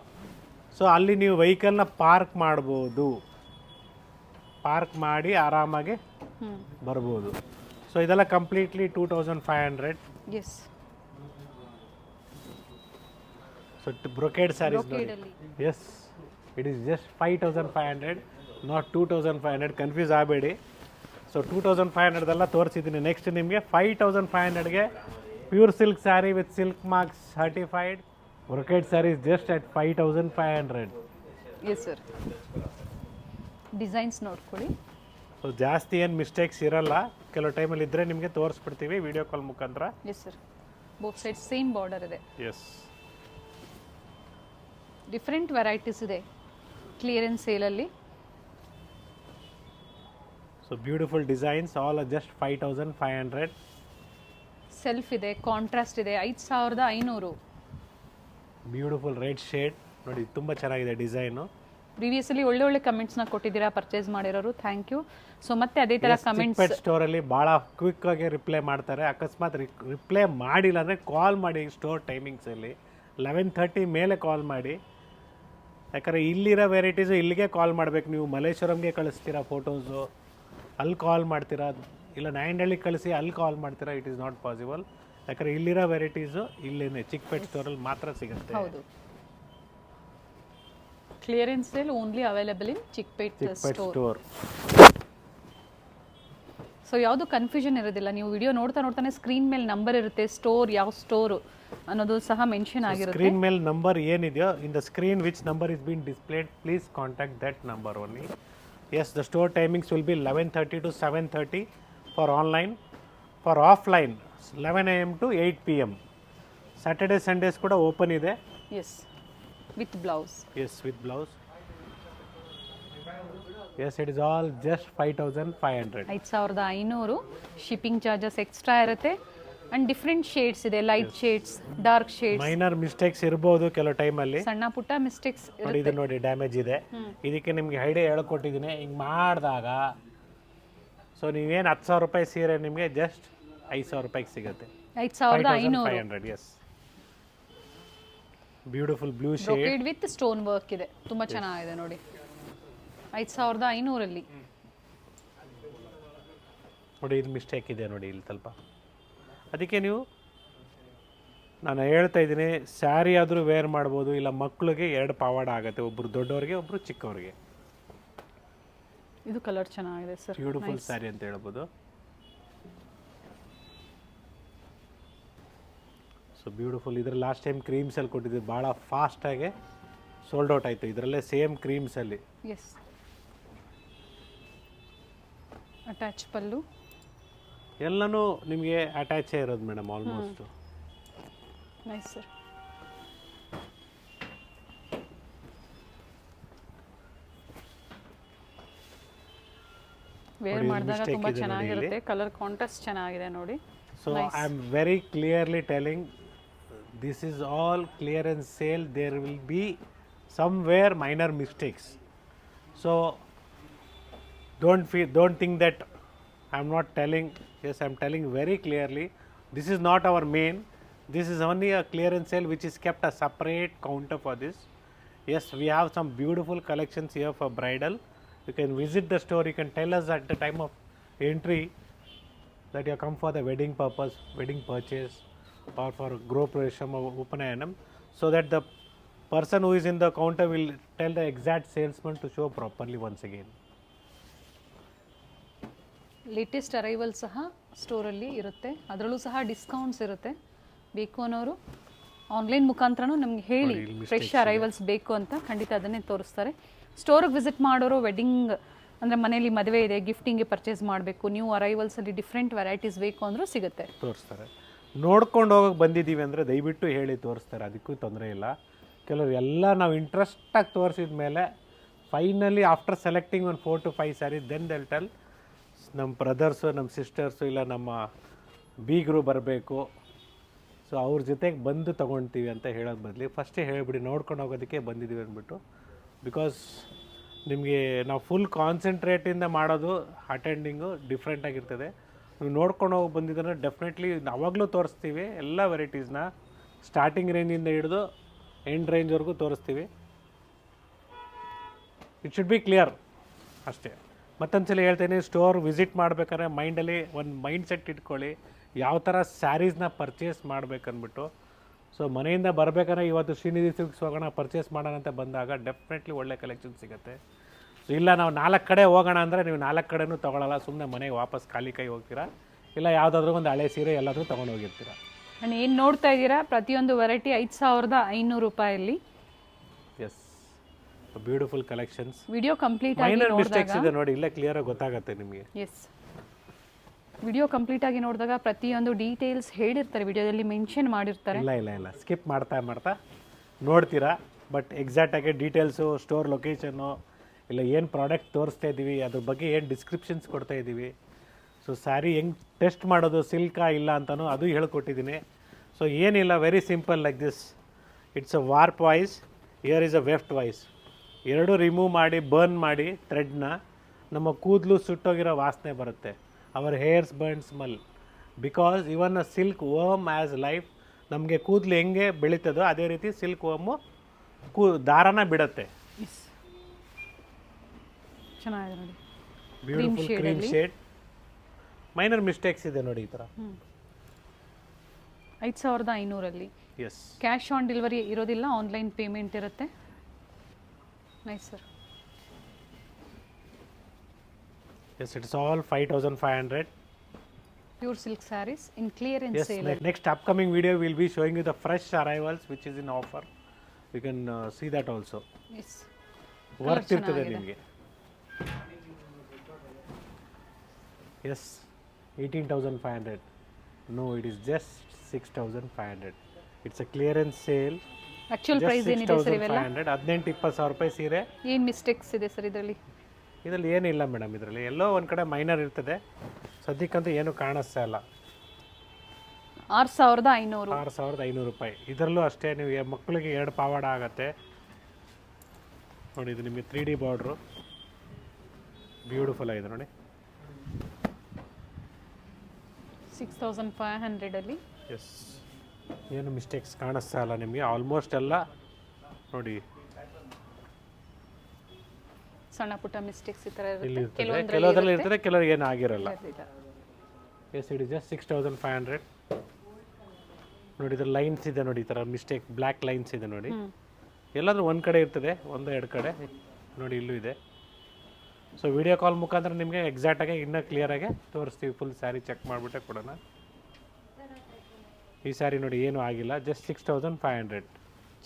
ಸೊ ಅಲ್ಲಿ ನೀವು ವೆಹಿಕಲ್ನ ಪಾರ್ಕ್ ಮಾಡ್ಬೋದು, ಪಾರ್ಕ್ ಮಾಡಿ ಆರಾಮಾಗಿ ಬರ್ಬೋದು. ಸೊ ಇದೆಲ್ಲ completely 2500. Yes so brocade saris ನೋಡಿ. ಬ್ರೊಕೇಡಲ್ಲಿ yes, it is just 5500, not 2500. Confuse ಆಗಬೇಡಿ. ಸೊ 2500 ತೋರಿಸಿದ್ದೀನಿ. ನೆಕ್ಸ್ಟ್ ನಿಮಗೆ 5500ಗೆ pure silk sari with silk marks certified brocade saris just at 5500. Yes sir. Designs ನೋಡ್ಕೊಳ್ಳಿ. ಸೊ ಜಾಸ್ತಿ ಏನು ಮಿಸ್ಟೇಕ್ಸ್ ಇರಲ್ಲ. ಕೆಲವು ಟೈಮಲ್ಲಿ ಇದ್ದರೆ ನಿಮಗೆ ತೋರಿಸ್ಬಿಡ್ತೀವಿ ವಿಡಿಯೋ ಕಾಲ್ ಮುಖಾಂತರ. Yes sir. Both side same border ಇದೆ. ಎಸ್, ಡಿಫ್ರೆಂಟ್ ವೆರೈಟೀಸ್ ಇದೆ ಕ್ಲಿಯರೆನ್ಸ್ ಸೇಲಲ್ಲಿ. So beautiful designs all are just 5500. Self ಇದೆ, ಕಾಂಟ್ರಾಸ್ಟ್ ಇದೆ, 5500. ಬ್ಯೂಟಿಫುಲ್ ರೆಡ್ ಶೇಡ್ ನೋಡಿ, ತುಂಬ ಚೆನ್ನಾಗಿದೆ ಡಿಸೈನು. ಪ್ರೀವಿಯಸ್ಲಿ ಒಳ್ಳೆ ಕಮೆಂಟ್ಸ್ನ ಕೊಟ್ಟಿದ್ದೀರಾ ಪರ್ಚೇಸ್ ಮಾಡಿರೋರು, ಥ್ಯಾಂಕ್ ಯು. ಸೊ ಮತ್ತೆ ಅದೇ ಥರ ಕಮೆಂಟ್ಸ್ ಪೆಟ್ ಸ್ಟೋರಲ್ಲಿ ಭಾಳ ಕ್ವಿಕ್ ಆಗಿ ರಿಪ್ಲೈ ಮಾಡ್ತಾರೆ. ಅಕಸ್ಮಾತ್ ರಿಪ್ಲೈ ಮಾಡಿಲ್ಲ ಅಂದರೆ ಕಾಲ್ ಮಾಡಿ. ಸ್ಟೋರ್ ಟೈಮಿಂಗ್ಸಲ್ಲಿ 11:30 ಮೇಲೆ ಕಾಲ್ ಮಾಡಿ. ಯಾಕಂದರೆ ಇಲ್ಲಿರೋ ವೆರೈಟೀಸು ಇಲ್ಲಿಗೆ ಕಾಲ್ ಮಾಡಬೇಕು. ನೀವು ಮಲ್ಲೇಶ್ವರಂಗೆ ಕಳಿಸ್ತೀರಾ ಫೋಟೋಸು, ಅಲ್ಲಿ ಕಾಲ್ ಮಾಡ್ತೀರಾ, ಇಲ್ಲ ನಾಯಂಡಹಳ್ಳಿಗೆ ಕಳಿಸಿ ಅಲ್ಲಿ ಕಾಲ್ ಮಾಡ್ತೀರಾ. It is not possible. ಯಾಕಂದರೆ ಇಲ್ಲಿರೋ ವೆರೈಟೀಸು ಇಲ್ಲೇನೆ ಚಿಕ್ಕಪೇಟ್ ಸ್ಟೋರಲ್ಲಿ ಮಾತ್ರ ಸಿಗುತ್ತೆ. ಹೌದು. Clearance sale only available in Chickpet store. So ಯಾವುದು ಕನ್ಫ್ಯೂಷನ್ ಇರೋದಿಲ್ಲ. ನೀವು ವಿಡಿಯೋ ನೋಡ್ತಾನೆ ಸ್ಕ್ರೀನ್ ಮೇಲೆ ನಂಬರ್ ಇರುತ್ತೆ, ಸ್ಟೋರ್ ಯಾವ ಸ್ಟೋರು ಅನ್ನೋದು ಸಹ ಮೆನ್ಷನ್ ಆಗಿರುತ್ತೆ. ಸ್ಕ್ರೀನ್ ಮೇಲೆ ನಂಬರ್ ಏನಿದೆಯೋ, in the screen which number is been displayed, please contact that number only. Yes, the store timings will be 11:30 to 7:30 for online. For offline, 11 AM to 8 PM. Saturday, Sundays ಕೂಡ open ಇದೆ. Yes, with blouse. Yes, with blouse. Yes, it is all just 5500. 5500. Shipping charges extra ಇರುತ್ತೆ. And different shades ಇದೆ, light shades, dark shades. Minor mistakes ಇರ್ಬೋದು ಕೆಲವು ಟೈಮಲ್ಲಿ. ಸಣ್ಣ ಪುಟ್ಟ mistakes ನೋಡಿ, ಇದು ನೋಡಿ ಡ್ಯಾಮೇಜ್ ಇದೆ. ಇದಕ್ಕೆ ನಿಮಗೆ ಐಡಿಯಾ ಹೇಳ್ಕೊಟ್ಟಿದ್ದೀನಿ. ಹಿಂಗೆ ಮಾಡಿದಾಗ ಸೊ ನೀವೇನು 10,000 ರೂಪಾಯಿ ಸೀರೆ ನಿಮಗೆ ಜಸ್ಟ್ 5,000 ರೂಪಾಯಿಗೆ ಸಿಗುತ್ತೆ. 5500. Yes, beautiful blue shade brocade with stone work ಇದೆ, ತುಂಬಾ ಚೆನ್ನಾಗಿದೆ ನೋಡಿ. 5500 ನೋಡಿ, ಇದು ಮಿಸ್ಟೇಕ್ ಇದೆ ನೋಡಿ ಇಲ್ಲಿ ಸ್ವಲ್ಪ. ಅದಕ್ಕೆ ನೀವು, ನಾನು ಹೇಳ್ತಾ ಇದ್ದೀನಿ, ಸ್ಯಾರಿ ಆದರೂ ವೇರ್ ಮಾಡ್ಬೋದು, ಇಲ್ಲ ಮಕ್ಕಳಿಗೆ 2 ಪಾವಾಡ ಆಗುತ್ತೆ, ಒಬ್ಬರು ದೊಡ್ಡವ್ರಿಗೆ ಒಬ್ಬರು ಚಿಕ್ಕವ್ರಿಗೆ. ಇದು ಕಲರ್ ಚೆನ್ನಾಗಿದೆ ಸರ್, ಬ್ಯೂಟಿಫುಲ್ ಸ್ಯಾರಿ ಅಂತ ಹೇಳ್ಬೋದು. So beautiful. ಇದ್ರ ಲಾಸ್ಟ್ ಟೈಮ್ ಕ್ರೀಮ್ಸಲ್ಲಿ ಕೊಟ್ಟಿದ್ದು ಭಾಳ ಫಾಸ್ಟಾಗಿ ಸೋಲ್ಡ್ ಔಟ್ ಆಯಿತು. ಇದರಲ್ಲೇ ಸೇಮ್ ಕ್ರೀಮ್ಸಲ್ಲಿ. ಎಸ್, ಅಟ್ಯಾಚ್ ಪಲ್ಲು ಎಲ್ಲನೂ ನಿಮಗೆ ಅಟ್ಯಾಚೇ ಇರೋದು madam, almost. Nice sir. Wear ಮಾಡಿದಾಗ ತುಂಬಾ ಚೆನ್ನಾಗಿರುತ್ತೆ. ಕಲರ್ ಕಾಂಟ್ರಾಸ್ಟ್ ಚೆನ್ನಾಗಿದೆ ನೋಡಿ. So I am very clearly telling, this is all clearance sale. There will be somewhere minor mistakes. So don't think that I'm not telling. Yes, I'm telling very clearly. This is not our main. This is only a clearance sale which is kept a separate counter for this. Yes, we have some beautiful collections here for bridal. You can visit the store. You can tell us at the time of entry that you come for the wedding purpose, wedding purchase, or for Gropresham or Upanayanam, so that the person who is in the counter will tell the exact salesman to show properly once again. Latest arrival ಸಹ ಸ್ಟೋರಲ್ಲಿ ಇರುತ್ತೆ, ಅದರಲ್ಲೂ ಸಹ discounts ಇರುತ್ತೆ. ಬೇಕು ಅನ್ನೋರು online ಮುಖಾಂತರನೂ ನಮ್ಗೆ ಹೇಳಿ fresh arrivals ಬೇಕು ಅಂತ, ಖಂಡಿತ ಅದನ್ನೇ ತೋರಿಸ್ತಾರೆ. ಸ್ಟೋರಿಗೆ ವಿಸಿಟ್ ಮಾಡೋರು ವೆಡ್ಡಿಂಗ್ ಅಂದರೆ ಮನೇಲಿ ಮದುವೆ ಇದೆ, ಗಿಫ್ಟಿಂಗ್ಗೆ ಪರ್ಚೇಸ್ ಮಾಡಬೇಕು, ನ್ಯೂ ಅರೈವಲ್ಸಲ್ಲಿ ಡಿಫ್ರೆಂಟ್ ವೆರೈಟೀಸ್ ಬೇಕು ಅಂದರೂ ಸಿಗುತ್ತೆ, ತೋರಿಸ್ತಾರೆ. ನೋಡ್ಕೊಂಡು ಹೋಗೋಕೆ ಬಂದಿದ್ದೀವಿ ಅಂದರೆ ದಯವಿಟ್ಟು ಹೇಳಿ ತೋರಿಸ್ತಾರೆ, ಅದಕ್ಕೂ ತೊಂದರೆ ಇಲ್ಲ. ಕೆಲವರು ಎಲ್ಲ ನಾವು ಇಂಟ್ರೆಸ್ಟಾಗಿ ತೋರಿಸಿದ ಮೇಲೆ ಫೈನಲಿ ಆಫ್ಟರ್ ಸೆಲೆಕ್ಟಿಂಗ್ ಒಂದು 4 to 5 saris then they'll tell ನಮ್ಮ ಬ್ರದರ್ಸು, ನಮ್ಮ ಸಿಸ್ಟರ್ಸು, ಇಲ್ಲ ನಮ್ಮ ಬೀಗರು ಬರಬೇಕು, ಸೊ ಅವ್ರ ಜೊತೆಗೆ ಬಂದು ತೊಗೊಳ್ತೀವಿ ಅಂತ ಹೇಳೋದು ಬದಲಿ ಫಸ್ಟೇ ಹೇಳಿಬಿಡಿ ನೋಡ್ಕೊಂಡು ಹೋಗೋದಕ್ಕೆ ಬಂದಿದ್ದೀವಿ ಅಂದ್ಬಿಟ್ಟು. ಬಿಕಾಸ್ ನಿಮಗೆ ನಾವು ಫುಲ್ ಕಾನ್ಸಂಟ್ರೇಟಿಂದ ಮಾಡೋದು ಅಟೆಂಡಿಂಗು ಡಿಫ್ರೆಂಟಾಗಿರ್ತದೆ. ನೀವು ನೋಡ್ಕೊಂಡು ಹೋಗಿ ಬಂದಿದ್ರೆ ಡೆಫಿನೆಟ್ಲಿ ಅವಾಗಲೂ ತೋರಿಸ್ತೀವಿ ಎಲ್ಲ ವೆರೈಟೀಸ್ನ, ಸ್ಟಾರ್ಟಿಂಗ್ ರೇಂಜಿಂದ ಹಿಡಿದು ಎಂಡ್ ರೇಂಜ್ವರೆಗೂ ತೋರಿಸ್ತೀವಿ. ಇಟ್ ಶುಡ್ ಬಿ ಕ್ಲಿಯರ್ ಅಷ್ಟೇ. ಮತ್ತೊಂದ್ಸಲ ಹೇಳ್ತೇನೆ, ಸ್ಟೋರ್ ವಿಸಿಟ್ ಮಾಡ್ಬೇಕಾದ್ರೆ ಮೈಂಡಲ್ಲಿ ಒಂದು ಮೈಂಡ್ ಸೆಟ್ ಇಟ್ಕೊಳ್ಳಿ, ಯಾವ ಥರ ಸ್ಯಾರೀಸ್ನ ಪರ್ಚೇಸ್ ಮಾಡ್ಬೇಕನ್ಬಿಟ್ಟು. ಸೊ ಮನೆಯಿಂದ ಬರಬೇಕಾದ್ರೆ ಇವತ್ತು ಶ್ರೀನಿಧಿ ಸಿಲ್ಕ್ಸ್ ಹೋಗೋಣ ಪರ್ಚೇಸ್ ಮಾಡೋಣ ಅಂತ ಬಂದಾಗ ಡೆಫಿನೆಟ್ಲಿ ಒಳ್ಳೆ ಕಲೆಕ್ಷನ್ ಸಿಗುತ್ತೆ. ಸೊ ಇಲ್ಲ ನಾವು 4 ಕಡೆ ಹೋಗೋಣ ಅಂದರೆ ನೀವು 4 ಕಡೆನೂ ತೊಗೊಳಲ್ಲ, ಸುಮ್ಮನೆ ಮನೆಗೆ ವಾಪಸ್ ಖಾಲಿ ಕೈ ಹೋಗ್ತೀರಾ, ಇಲ್ಲ ಯಾವುದಾದ್ರೂ ಒಂದು ಹಳೆ ಸೀರೆ ಎಲ್ಲಾದರೂ ತೊಗೊಂಡು ಹೋಗಿರ್ತೀರ. ಆ್ಯಂಡ್ ಏನು ನೋಡ್ತಾ ಇದ್ದೀರಾ, ಪ್ರತಿಯೊಂದು ವೆರೈಟಿ 5,500 ರೂಪಾಯಲ್ಲಿ. Yes, beautiful collections. Video complete ಆಗಿ ಮೈನರ್ ಮಿಸ್ಟೇಕ್ಸ್ ಇದೆ ನೋಡಿ, ಇಲ್ಲೇ ಕ್ಲಿಯರಾಗಿ ಗೊತ್ತಾಗುತ್ತೆ ನಿಮಗೆ. ಎಸ್, ವಿಡಿಯೋ ಕಂಪ್ಲೀಟ್ ಆಗಿ ನೋಡಿದಾಗ ಪ್ರತಿಯೊಂದು ಡೀಟೇಲ್ಸ್ ಹೇಳಿರ್ತಾರೆ, ವಿಡಿಯೋದಲ್ಲಿ ಮೆನ್ಷನ್ ಮಾಡಿರ್ತಾರೆ. ಇಲ್ಲ ಸ್ಕಿಪ್ ಮಾಡ್ತಾ ನೋಡ್ತೀರಾ, ಬಟ್ ಎಕ್ಸಾಕ್ಟಾಗಿ ಡೀಟೇಲ್ಸು, ಸ್ಟೋರ್ ಲೊಕೇಶನ್ನು, ಇಲ್ಲ ಏನು ಪ್ರಾಡಕ್ಟ್ ತೋರಿಸ್ತಾ ಇದ್ದೀವಿ, ಅದ್ರ ಬಗ್ಗೆ ಏನು ಡಿಸ್ಕ್ರಿಪ್ಷನ್ಸ್ ಕೊಡ್ತಾ ಇದ್ದೀವಿ, ಸೊ ಸ್ಯಾರಿ ಹೆಂಗೆ ಟೆಸ್ಟ್ ಮಾಡೋದು, ಸಿಲ್ಕಾ ಇಲ್ಲ ಅಂತಲೂ ಅದು ಹೇಳ್ಕೊಟ್ಟಿದ್ದೀನಿ. ಸೊ ಏನಿಲ್ಲ, very simple like this. It's a warp weaves, here is a weft weaves. ಎರಡೂ ರಿಮೂವ್ ಮಾಡಿ ಬರ್ನ್ ಮಾಡಿ ಥ್ರೆಡ್ನ, ನಮ್ಮ ಕೂದಲು ಸುಟ್ಟೋಗಿರೋ ವಾಸನೆ ಬರುತ್ತೆ. Our hairs burn smell, because even a silk worm has life. ನಮಗೆ ಕೂದಲು ಹೆಂಗೆ ಬೆಳೀತದೋ ಅದೇ ರೀತಿ ಸಿಲ್ಕ್ ವರ್ಮು ದಾರನ ಬಿಡುತ್ತೆ. ಚೆನ್ನಾಗಿದೆ ನೋಡಿ, beautiful cream shade. Minor mistakes ಇದೆ ನೋಡಿ ಈ ಥರ. 5,500ಅಲ್ಲಿ. ಎಸ್, ಕ್ಯಾಶ್ ಆನ್ ಡೆಲಿವರಿ ಇರೋದಿಲ್ಲ, ಆನ್ಲೈನ್ ಪೇಮೆಂಟ್ ಇರುತ್ತೆ. Nice sir. yes, it's all 5,500. Pure silk sarees in clearance Yes, sale. next upcoming video we'll be showing you the fresh arrivals which is in offer. You can see that also. Yes. Worth irtade nimge. Yes, 18,500. No, it is just 6,500. It's a clearance sale. Actual price ಏನಿದೆ sir ಇವೆಲ್ಲ? 18-20,000 ರೂಪಾಯಿ ಸೀರೆ. ಏನು mistakes ಇದೆ sir ಇದರಲ್ಲಿ? ಇದರಲ್ಲಿ ಏನಿಲ್ಲ madam, ಇದರಲ್ಲಿ ಎಲ್ಲೋ ಒಂದು ಕಡೆ ಮೈನರ್ ಇರ್ತದೆ, ಸದ್ಯಕ್ಕಂತೂ ಏನು ಕಾಣಿಸ್ತಾ ಇಲ್ಲ. 6,500. 6,500 ರೂಪಾಯಿ. ಇದರಲ್ಲೂ ಅಷ್ಟೇ, ನೀವು ಮಕ್ಕಳಿಗೆ 2 ಪಾವಾಡ ಆಗುತ್ತೆ ನೋಡಿ. ಇದು ನಿಮಗೆ 3D ಬಾರ್ಡ್ರು, ಬ್ಯೂಟಿಫುಲ್ ಆಗಿದೆ ನೋಡಿ. 6,500 ಅಲ್ಲಿ. ಎಸ್, ಏನು ಮಿಸ್ಟೇಕ್ಸ್ ಕಾಣಿಸ್ತಾ ಇಲ್ಲ ನಿಮಗೆ, ಆಲ್ಮೋಸ್ಟ್ ಎಲ್ಲ ನೋಡಿ. ಸಣ್ಣ ಪುಟ್ಟ ಮಿಸ್ಟೇಕ್ಸ್ ಈ ಥರ ಇಲ್ಲಿ ಇರುತ್ತೆ, ಇರ್ತದೆ, ಕೆಲವೊಂದರಲ್ಲಿ ಇರ್ತದೆ, ಕೆಲವರಿಗೆ ಏನು ಆಗಿರಲ್ಲ. ಎಸ್, ಇಟ್ ಇಸ್ ಜಸ್ಟ್ 6,500 ನೋಡಿ. ಇದ್ರ ಲೈನ್ಸ್ ಇದೆ ನೋಡಿ, ಈ ಥರ ಮಿಸ್ಟೇಕ್ ಬ್ಲ್ಯಾಕ್ ಲೈನ್ಸ್ ಇದೆ ನೋಡಿ. ಎಲ್ಲಾದರೂ ಒಂದು ಕಡೆ ಇರ್ತದೆ, 1-2 ಕಡೆ ನೋಡಿ, ಇಲ್ಲೂ ಇದೆ. ಸೊ ವಿಡಿಯೋ ಕಾಲ್ ಮುಖಾಂತರ ನಿಮಗೆ ಎಕ್ಸಾಕ್ಟಾಗಿ ಇನ್ನೂ ಕ್ಲಿಯರಾಗಿ ತೋರಿಸ್ತೀವಿ. ಫುಲ್ ಸ್ಯಾರಿ ಚೆಕ್ ಮಾಡಿಬಿಟ್ಟೆ ಕೊಡೋಣ. ಈ ಸ್ಯಾರಿ ನೋಡಿ, ಏನೂ ಆಗಿಲ್ಲ, ಜಸ್ಟ್ 6,500.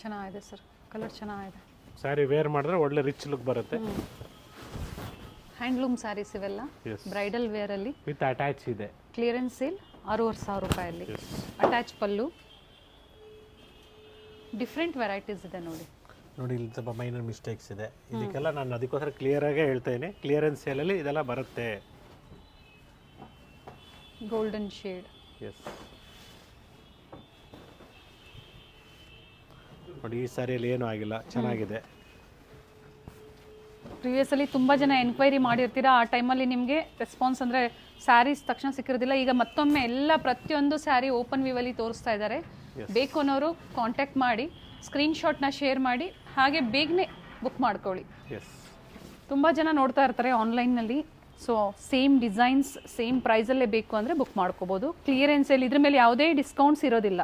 ಚೆನ್ನಾಗಿದೆ ಸರ್, ಕಲರ್ ಚೆನ್ನಾಗಿದೆ. ಸ್ಯಾರಿ ವೇರ್ ಮಾಡಿದ್ರೆ ಒಳ್ಳೆ ರಿಚ್ ಲುಕ್ ಬರುತ್ತೆ. ಹ್ಯಾಂಡ್ಲೂಮ್ ಸ್ಯಾರೀಸ್ ಇವೆಲ್ಲ, ಬ್ರೈಡಲ್ ವೇರ್ ಅಲ್ಲಿ ವಿತ್ ಅಟ್ಯಾಚ್ ಇದೆ. Clearance sale 6,500 ರೂಪಾಯಲ್ಲಿ. ಅಟ್ಯಾಚ್ ಪಲ್ಲು, ಡಿಫ್ರೆಂಟ್ ವೆರೈಟೀಸ್ ಇದೆ ನೋಡಿ. ನೋಡಿ, ಇಲ್ಲಿ ಸ್ವಲ್ಪ ಮೈನರ್ ಮಿಸ್ಟೇಕ್ಸ್ ಇದೆ. ಇದಕ್ಕೆಲ್ಲ ನಾನು ಅದಕ್ಕೋಸ್ಕರ ಕ್ಲಿಯರಾಗೇ ಹೇಳ್ತೇನೆ, ಕ್ಲಿಯರೆನ್ಸ್ ಸೇಲಲ್ಲಿ ಇದೆಲ್ಲ ಬರುತ್ತೆ. Golden shade. ಎಸ್, ನೋಡಿ, ಈ ಸ್ಯಾರಿಯಲ್ಲಿ ಏನೂ ಆಗಿಲ್ಲ, ಚೆನ್ನಾಗಿದೆ. ಪ್ರಿವಿಯಸ್ಲಿ ತುಂಬ ಜನ ಎನ್ಕ್ವೈರಿ ಮಾಡಿರ್ತೀರಾ, ಆ ಟೈಮಲ್ಲಿ ನಿಮಗೆ ರೆಸ್ಪಾನ್ಸ್ ಅಂದರೆ ಸ್ಯಾರೀಸ್ ತಕ್ಷಣ ಸಿಕ್ಕಿರೋದಿಲ್ಲ. ಈಗ ಮತ್ತೊಮ್ಮೆ ಎಲ್ಲ ಪ್ರತಿಯೊಂದು ಸ್ಯಾರಿ ಓಪನ್ ವ್ಯೂವಲ್ಲಿ ತೋರಿಸ್ತಾ ಇದ್ದಾರೆ. ಬೇಕು ಅನ್ನೋರು ಕಾಂಟ್ಯಾಕ್ಟ್ ಮಾಡಿ, ಸ್ಕ್ರೀನ್ಶಾಟ್ನ ಶೇರ್ ಮಾಡಿ, ಹಾಗೆ ಬೇಗನೆ ಬುಕ್ ಮಾಡ್ಕೊಳ್ಳಿ. ಎಸ್, ತುಂಬ ಜನ ನೋಡ್ತಾ ಇರ್ತಾರೆ ಆನ್ಲೈನ್ನಲ್ಲಿ. ಸೊ ಸೇಮ್ ಡಿಸೈನ್ಸ್ ಸೇಮ್ ಪ್ರೈಸಲ್ಲೇ ಬೇಕು ಅಂದರೆ ಬುಕ್ ಮಾಡ್ಕೋಬೋದು. ಕ್ಲಿಯರೆನ್ಸಲ್ಲಿ ಇದ್ರ ಮೇಲೆ ಯಾವುದೇ ಡಿಸ್ಕೌಂಟ್ಸ್ ಇರೋದಿಲ್ಲ.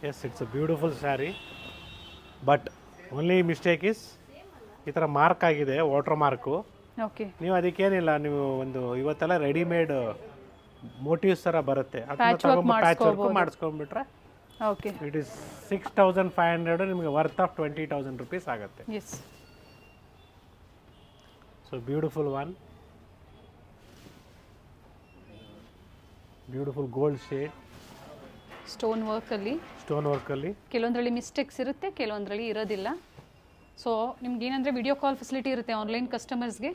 Yes, it's a beautiful sari, but only mistake is ಈ ಥರ ಮಾರ್ಕ್ ಆಗಿದೆ, ವಾಟರ್ ಮಾರ್ಕು. ಓಕೆ, ನೀವು ಅದಕ್ಕೇನಿಲ್ಲ, ನೀವು ಒಂದು ಇವತ್ತೆಲ್ಲ ರೆಡಿಮೇಡ್ ಮೋಟಿವ್ಸ್ ಥರ ಬರುತ್ತೆ, ಅದನ್ನ ತಗೊಂಡು ಪ್ಯಾಚ್ ವರ್ಕ್ ಮಾಡಿಸ್ಕೊಂಡ್ಬಿಟ್ರೆ ಓಕೆ, ಇಟ್ ಈಸ್ 6,500. ನಿಮಗೆ ವರ್ತ್ ಆಫ್ 20,000 ರೂಪೀಸ್ ಆಗುತ್ತೆ. Yes, so beautiful one, beautiful gold shade, stone ವರ್ಕಲ್ಲಿ. ಸ್ಟೋನ್ ವರ್ಕಲ್ಲಿ ಕೆಲವೊಂದರಲ್ಲಿ ಮಿಸ್ಟೇಕ್ಸ್ ಇರುತ್ತೆ, ಕೆಲವೊಂದರಲ್ಲಿ ಇರೋದಿಲ್ಲ. ಸೊ ನಿಮ್ಗೆ ಏನಂದರೆ ವಿಡಿಯೋ ಕಾಲ್ ಫೆಸಿಲಿಟಿ ಇರುತ್ತೆ ಆನ್ಲೈನ್ ಕಸ್ಟಮರ್ಸ್ಗೆ,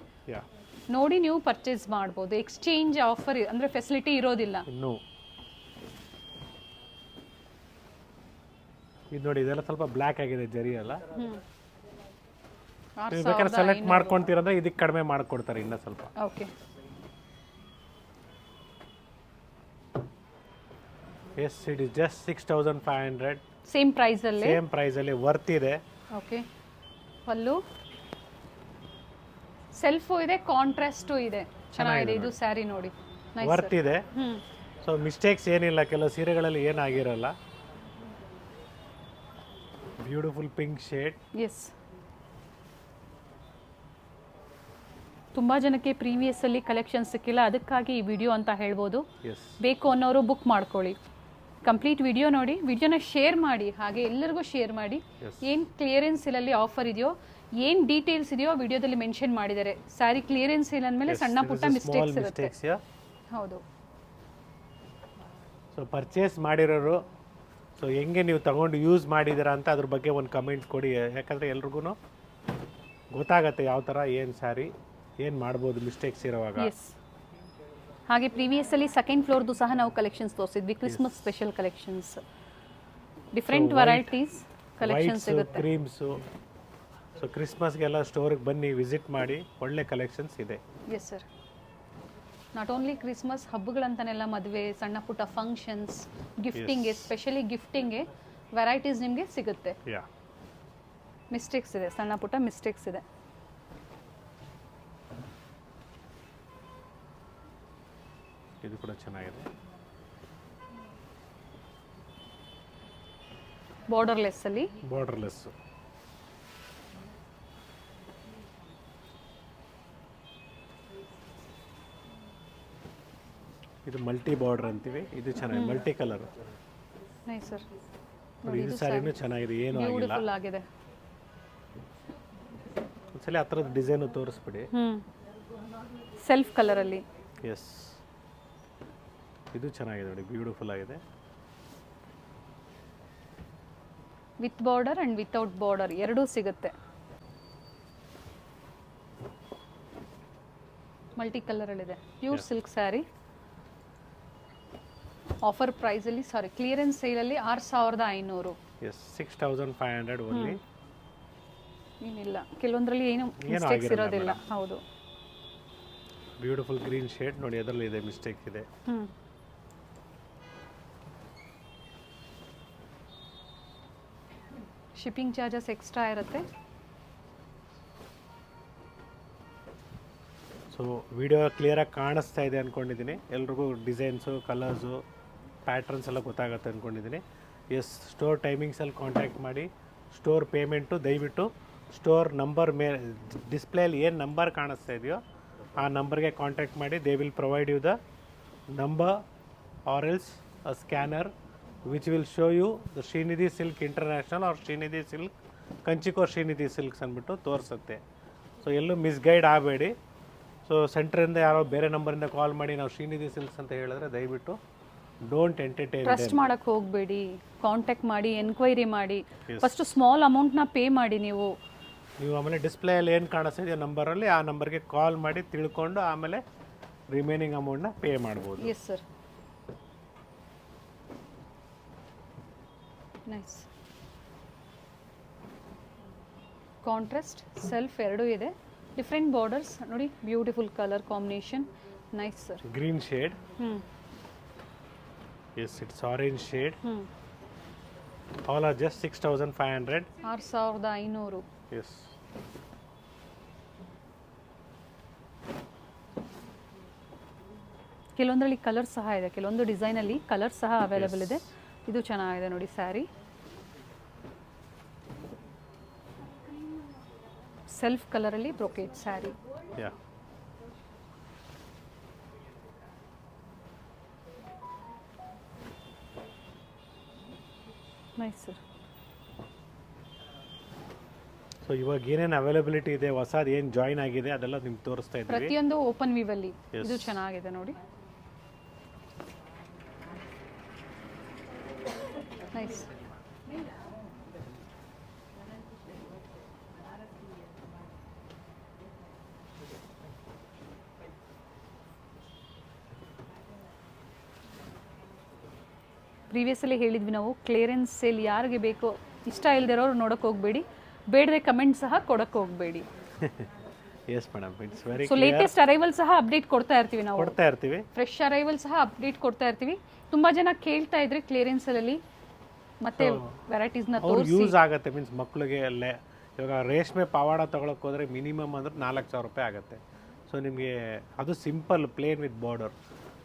ನೋಡಿ ನೀವು ಪರ್ಚೇಸ್ ಮಾಡ್ಬೋದು. ಎಕ್ಸ್ಚೇಂಜ್ ಆಫರ್ ಅಂದರೆ ಫೆಸಿಲಿಟಿ ಇರೋದಿಲ್ಲ. ಇನ್ನು ಇದು ನೋಡಿ, ಇದೆಲ್ಲ ಸ್ವಲ್ಪ ಬ್ಲ್ಯಾಕ್ ಆಗಿದೆ ಜರಿ ಎಲ್ಲ. ಬೇಕಾದ್ರೆ ಸೆಲೆಕ್ಟ್ ಮಾಡ್ಕೊಳ್ತೀರಂದ್ರೆ ಇದಕ್ಕೆ ಕಡಿಮೆ ಮಾಡ್ಕೊಡ್ತಾರೆ ಇನ್ನೂ ಸ್ವಲ್ಪ. Okay, yes it is just 6500 same ಪ್ರೈಸಲ್ಲಿ. ಸೇಮ್ ಪ್ರೈಸಲ್ಲಿ ವರ್ತ್ ಇದೆ. ಓಕೆ, ಪಲ್ಲು ಸೆಲ್ಫು ಇದೆ, ಕಾಂಟ್ರಾಸ್ಟು ಇದೆ, ಚೆನ್ನಾಗಿದೆ. ಇದು ಸ್ಯಾರಿ ನೋಡಿ, ವರ್ತ್ ಇದೆ. ಹ್ಞೂ ಸೊ ಮಿಸ್ಟೇಕ್ಸ್ ಏನಿಲ್ಲ, ಕೆಲವು ಸೀರೆಗಳಲ್ಲಿ ಏನಾಗಿರಲ್ಲ. Beautiful pink shade. ಎಸ್, ತುಂಬ ಜನಕ್ಕೆ ಪ್ರೀವಿಯಸ್ಸಲ್ಲಿ ಕಲೆಕ್ಷನ್ ಸಿಕ್ಕಿಲ್ಲ, ಅದಕ್ಕಾಗಿ ಈ ವಿಡಿಯೋ ಅಂತ ಹೇಳ್ಬೋದು. ಎಸ್, ಬೇಕು ಅನ್ನೋರು ಬುಕ್ ಮಾಡ್ಕೊಳ್ಳಿ. ಕಂಪ್ಲೀಟ್ ವಿಡಿಯೋ ನೋಡಿ, ವಿಡಿಯೋನ ಶೇರ್ ಮಾಡಿ, ಹಾಗೆ ಎಲ್ಲರಿಗೂ ಶೇರ್ ಮಾಡಿ. ಏನು ಕ್ಲಿಯರೆನ್ಸ್ ಸೇಲಲ್ಲಿ ಆಫರ್ ಇದೆಯೋ, ಏನು ಡೀಟೇಲ್ಸ್ ಇದೆಯೋ ವಿಡಿಯೋದಲ್ಲಿ ಮೆನ್ಷನ್ ಮಾಡಿದ್ದಾರೆ. ಸ್ಯಾರಿ ಕ್ಲಿಯರೆನ್ಸ್ ಸೇಲ್ ಅಂದಮೇಲೆ ಸಣ್ಣ ಪುಟ್ಟ ಮಿಸ್ಟೇಕ್ಸ್ ಇರುತ್ತೆ. ಹೌದು. ಸೊ ಪರ್ಚೇಸ್ ಮಾಡಿರೋರು ಸೊ ಹೆಂಗೆ ನೀವು ತಗೊಂಡು ಯೂಸ್ ಮಾಡಿದ್ದೀರಾ ಅಂತ ಅದ್ರ ಬಗ್ಗೆ ಒಂದು ಕಮೆಂಟ್ ಕೊಡಿ. ಯಾಕಂದರೆ ಎಲ್ರಿಗೂ ಗೊತ್ತಾಗತ್ತೆ ಯಾವ ಥರ ಏನು ಸ್ಯಾರಿ ಏನು ಮಾಡ್ಬೋದು ಮಿಸ್ಟೇಕ್ಸ್ ಇರೋವಾಗ. ಎಸ್, ಹಾಗೆ ಪ್ರೀವಿಯಸ್ಸಲ್ಲಿ ಸೆಕೆಂಡ್ ಫ್ಲೋರ್ದು ಸಹ ನಾವು ಕಲೆಕ್ಷನ್ಸ್ ತೋರಿಸಿದ್ವಿ. Christmas special collections, different varieties collections ಸಿಗುತ್ತೆ. ಕ್ರೀಮ್ಸು. ಸೊ ಕ್ರಿಸ್ಮಸ್ಗೆಲ್ಲ ಸ್ಟೋರಿಗೆ ಬನ್ನಿ, ವಿಸಿಟ್ ಮಾಡಿ, ಒಳ್ಳೆ ಕಲೆಕ್ಷನ್ಸ್ ಇದೆ. Yes sir, not only Christmas, ಹಬ್ಬಗಳಂತಾನೆಲ್ಲ, ಮದುವೆ, ಸಣ್ಣ ಪುಟ್ಟ ಫಂಕ್ಷನ್ಸ್, ಗಿಫ್ಟಿಂಗ್ಗೆ, ಸ್ಪೆಷಲಿ ಗಿಫ್ಟಿಂಗ್ಗೆ ವೆರೈಟೀಸ್ ನಿಮಗೆ ಸಿಗುತ್ತೆ. ಮಿಸ್ಟೇಕ್ಸ್ ಇದೆ, ಸಣ್ಣ ಪುಟ್ಟ ಮಿಸ್ಟೇಕ್ಸ್ ಇದೆ. ಇದು ಕೂಡ ಚೆನ್ನಾಗಿದೆ. ಬಾರ್ಡರ್ಲೆಸ್ ಅಲ್ಲಿ, ಬಾರ್ಡರ್ಲೆಸ್. ಇದು ಮಲ್ಟಿ ಬಾರ್ಡರ್ ಅಂತೀವಿ. ಇದು ಚೆನ್ನಾಗಿದೆ, ಮಲ್ಟಿ ಕಲರ್. Nice sir. ಇದು ಸ್ಯಾರಿನೂ ಚೆನ್ನಾಗಿದೆ, ಏನು ಆಗಿಲ್ಲ. ಬ್ಯೂಟಿಫುಲ್ ಆಗಿದೆ. ಒಂದ್ಸಲ ಆ ಥರದ ಡಿಸೈನು ತೋರಿಸ್ಬಿಡಿ. ಸೆಲ್ಫ್ ಕಲರ್ ಅಲ್ಲಿ. ಎಸ್, ಇದು ಚೆನ್ನಾಗಿದೆ ನೋಡಿ, ಬ್ಯೂಟಿಫುಲ್ ಆಗಿದೆ. With border and without border ಎರಡೂ ಸಿಗುತ್ತೆ. ಮಲ್ಟಿ ಕಲರ್ ಅಲ್ಲಿದೆ, ಪ್ಯೂರ್ ಸಿಲ್ಕ್ ಸ್ಯಾರಿ. ಆಫರ್ ಪ್ರೈಸಲ್ಲಿ, ಸಾರಿ ಕ್ಲಿಯರೆನ್ಸ್ ಸೇಲಲ್ಲಿ 6500. Yes, 6500 only. ಏನಿಲ್ಲ, ಕೆಲವೊಂದರಲ್ಲಿ ಏನು ಮಿಸ್ಟೇಕ್ಸ್ ಇರೋದಿಲ್ಲ. ಹೌದು. ಬ್ಯೂಟಿಫುಲ್ ಗ್ರೀನ್ ಶೇಡ್ ನೋಡಿ, ಅದರಲ್ಲಿ ಇದೆ ಮಿಸ್ಟೇಕ್ ಇದೆ. ಶಿಪ್ಪಿಂಗ್ ಚಾರ್ಜಸ್ ಎಕ್ಸ್ಟ್ರಾ ಇರುತ್ತೆ. ಸೊ ವಿಡಿಯೋ ಕ್ಲಿಯರಾಗಿ ಕಾಣಿಸ್ತಾ ಇದೆ ಅಂದ್ಕೊಂಡಿದ್ದೀನಿ. ಎಲ್ರಿಗೂ ಡಿಸೈನ್ಸು, ಕಲರ್ಸು, ಪ್ಯಾಟ್ರನ್ಸ್ ಎಲ್ಲ ಗೊತ್ತಾಗುತ್ತೆ ಅಂದ್ಕೊಂಡಿದ್ದೀನಿ. ಎಸ್, ಸ್ಟೋರ್ ಟೈಮಿಂಗ್ಸಲ್ಲಿ ಕಾಂಟ್ಯಾಕ್ಟ್ ಮಾಡಿ. ಸ್ಟೋರ್ ಪೇಮೆಂಟು ದಯವಿಟ್ಟು ಸ್ಟೋರ್ ನಂಬರ್ ಡಿಸ್ಪ್ಲೇಯಲ್ಲಿ ಏನು ನಂಬರ್ ಕಾಣಿಸ್ತಾ ಇದೆಯೋ ಆ ನಂಬರ್ಗೆ ಕಾಂಟ್ಯಾಕ್ಟ್ ಮಾಡಿ. They will provide you the number or else a scanner which will show you the Srinidhi silk international or Srinidhi silk ಕಂಚಿಕೋರ್ ಶ್ರೀನಿಧಿ ಸಿಲ್ಕ್ಸ್ ಅಂದ್ಬಿಟ್ಟು ತೋರಿಸುತ್ತೆ. ಸೊ ಎಲ್ಲೂ ಮಿಸ್ಗೈಡ್ ಆಗಬೇಡಿ. ಸೊ ಸೆಂಟ್ರಿಂದ ಯಾರೋ ಬೇರೆ ನಂಬರಿಂದ ಕಾಲ್ ಮಾಡಿ ನಾವು ಶ್ರೀನಿಧಿ ಸಿಲ್ಕ್ಸ್ ಅಂತ ಹೇಳಿದ್ರೆ ದಯವಿಟ್ಟು ಡೋಂಟ್ ಎಂಟರ್ಟೈನ್. ಟ್ರಸ್ಟ್ ಮಾಡಕ್ಕೆ ಹೋಗಬೇಡಿ, ಕಾಂಟ್ಯಾಕ್ಟ್ ಮಾಡಿ, ಎನ್ಕ್ವೈರಿ ಮಾಡಿ. ಫಸ್ಟ್ ಸ್ಮಾಲ್ ಅಮೌಂಟ್ನ ಪೇ ಮಾಡಿ. ನೀವು ಆಮೇಲೆ ಡಿಸ್ಪ್ಲೇಯಲ್ಲಿ ಏನು ಕಾಣಿಸ್ತಾ ಇದೆಯೋ ನಂಬರಲ್ಲಿ ಆ ನಂಬರ್ಗೆ ಕಾಲ್ ಮಾಡಿ ತಿಳ್ಕೊಂಡು ಆಮೇಲೆ ರಿಮೈನಿಂಗ್ ಅಮೌಂಟ್ನ ಪೇ ಮಾಡ್ಬೋದು. Yes sir. Nice. Contrast self ಎರಡೂ ಇದೆ, ಡಿಫ್ರೆಂಟ್ ಬಾರ್ಡರ್ಸ್ ನೋಡಿ, beautiful colour combination. Nice sir. Green shade. Yes, it's orange shade. All are just 6500. 6500. Yes. ಕೆಲವೊಂದರಲ್ಲಿ ಕಲರ್ ಸಹ ಇದೆ, ಕೆಲವೊಂದು ಡಿಸೈನಲ್ಲಿ ಕಲರ್ ಸಹ ಅವೈಲೇಬಲ್ ಇದೆ. ಇದು ಚೆನ್ನಾಗಿದೆ ನೋಡಿ ಸ್ಯಾರಿ. ಸೆಲ್ಫ್ ಕಲರಲ್ಲಿ ಬ್ರೊಕೇಟ್ ಸ್ಯಾರಿ. ಯಾ, ನೈಸ್ ಸರ್. ಸೊ ಇವಾಗ ಏನೇನು ಅವೈಲಬಿಲಿಟಿ ಇದೆ, ಹೊಸದು ಏನು ಜಾಯಿನ್ ಆಗಿದೆ ಅದೆಲ್ಲ ನಿಮ್ಗೆ ತೋರಿಸ್ತಾ ಇದ್ದೀವಿ. ಪ್ರತಿಯೊಂದು ಓಪನ್ ವಿವಲ್ಲಿ. ಇದು ಚೆನ್ನಾಗಿದೆ ನೋಡಿ, ನೈಸ್. ಪ್ರೀವಿಯಸ್ಸಲ್ಲಿ ಹೇಳಿದ್ವಿ ನಾವು, ಕ್ಲಿಯರೆನ್ಸ್ ಸೇಲ್ ಯಾರಿಗೆ ಬೇಕೋ, ಇಷ್ಟ ಇಲ್ದಿರೋರು ನೋಡೋಕೆ ಹೋಗಬೇಡಿ, ಬೇಡದೆ ಕಮೆಂಟ್ ಸಹ ಕೊಡೋಕ್ಕೆ ಹೋಗಬೇಡಿ. Yes madam, it's very so latest arrival ಸಹ ಅಪ್ಡೇಟ್ ಕೊಡ್ತಾ ಇರ್ತೀವಿ ನಾವು, ಕೊಡ್ತಾ ಇರ್ತೀವಿ. ಫ್ರೆಶ್ ಅರೈವಲ್ ಸಹ ಅಪ್ಡೇಟ್ ಕೊಡ್ತಾ ಇರ್ತೀವಿ. ತುಂಬಾ ಜನ ಕೇಳ್ತಾ ಇದ್ರೆ ಕ್ಲಿಯರೆನ್ಸ್ ಅಲ್ಲಿ ಮತ್ತೆ ವೆರೈಟೀಸ್ ನ ಅವ್ರಿಗೆ ಯೂಸ್ ಆಗುತ್ತೆ. ಮೀನ್ಸ್ ಮಕ್ಕಳಿಗೆ ಅಲ್ಲೇ ಇವಾಗ ರೇಷ್ಮೆ ಪವಾಡ ತೊಗೊಳಕ್ಕೆ ಹೋದರೆ ಮಿನಿಮಮ್ ಅಂದ್ರೆ 4,000 ರೂಪಾಯಿ ಆಗುತ್ತೆ. ಸೊ ನಿಮಗೆ ಅದು simple plain with border.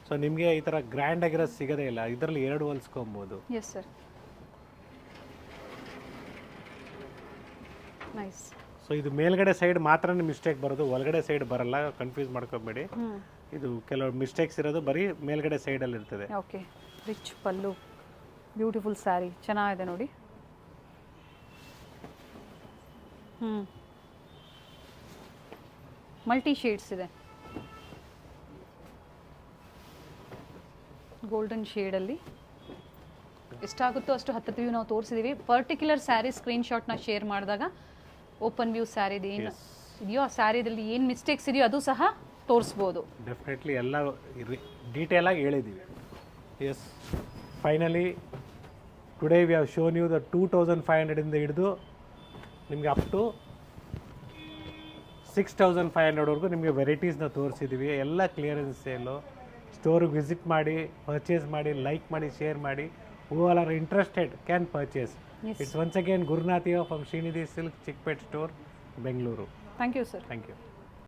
So ನಿಮಗೆ ಈ ಥರ ಗ್ರ್ಯಾಂಡ್ ಆಗಿರೋದು ಸಿಗೋದೇ ಇಲ್ಲ. ಇದರಲ್ಲಿ 2 ಹೊಲ್ಸ್ಕೊಬೋದು. Yes sir, nice. ಸೊ ಇದು ಮೇಲ್ಗಡೆ ಸೈಡ್ ಮಾತ್ರ ಮಿಸ್ಟೇಕ್ ಬರೋದು, ಒಳಗಡೆ ಸೈಡ್ ಬರಲ್ಲ, ಕನ್ಫ್ಯೂಸ್ ಮಾಡ್ಕೊಬೇಡಿ. ಇದು ಕೆಲವು ಮಿಸ್ಟೇಕ್ಸ್ ಇರೋದು ಬರೀ ಮೇಲ್ಗಡೆ ಸೈಡಲ್ಲಿ ಇರ್ತದೆ. ಓಕೆ, ರಿಚ್ ಪಲ್ಲು, ಬ್ಯೂಟಿಫುಲ್ ಸ್ಯಾರಿ, ಚೆನ್ನಾಗಿದೆ ನೋಡಿ. ಮಲ್ಟಿ ಶೇಡ್ಸ್ ಇದೆ, ಗೋಲ್ಡನ್ ಶೇಡಲ್ಲಿ. ಎಷ್ಟಾಗುತ್ತೋ ಅಷ್ಟು ಹತ್ತಿರ ನಾವು ತೋರಿಸಿದ್ದೀವಿ. ಪರ್ಟಿಕ್ಯುಲರ್ ಸ್ಯಾರಿ ಸ್ಕ್ರೀನ್ಶಾಟ್ನ ಶೇರ್ ಮಾಡಿದಾಗ ಓಪನ್ ವ್ಯೂ ಸ್ಯಾರಿದು ಏನು ಇದೆಯೋ ಆ ಸ್ಯಾರಿದಲ್ಲಿ ಏನು ಮಿಸ್ಟೇಕ್ಸ್ ಇದೆಯೋ ಅದು ಸಹ ತೋರಿಸ್ಬೋದು. ಡೆಫಿನೆಟ್ಲಿ ಎಲ್ಲ ಡೀಟೇಲಾಗಿ ಹೇಳಿದ್ದೀವಿ. Yes, finally today we have shown you the 2,500 ಹಿಡಿದು ನಿಮಗೆ ಅಪ್ ಟು 6,500ವರೆಗೂ ನಿಮಗೆ ವೆರೈಟೀಸ್ನ ತೋರಿಸಿದ್ದೀವಿ. ಎಲ್ಲ ಕ್ಲಿಯರೆನ್ಸ್ ಸೇಲು. ಸ್ಟೋರಿಗೆ ವಿಸಿಟ್ ಮಾಡಿ, ಪರ್ಚೇಸ್ ಮಾಡಿ, ಲೈಕ್ ಮಾಡಿ, ಶೇರ್ ಮಾಡಿ. Who all are interested can purchase. It's once again Gurunath from Srinidhi silk, Chickpet store, Bengaluru. Thank you sir. Thank you.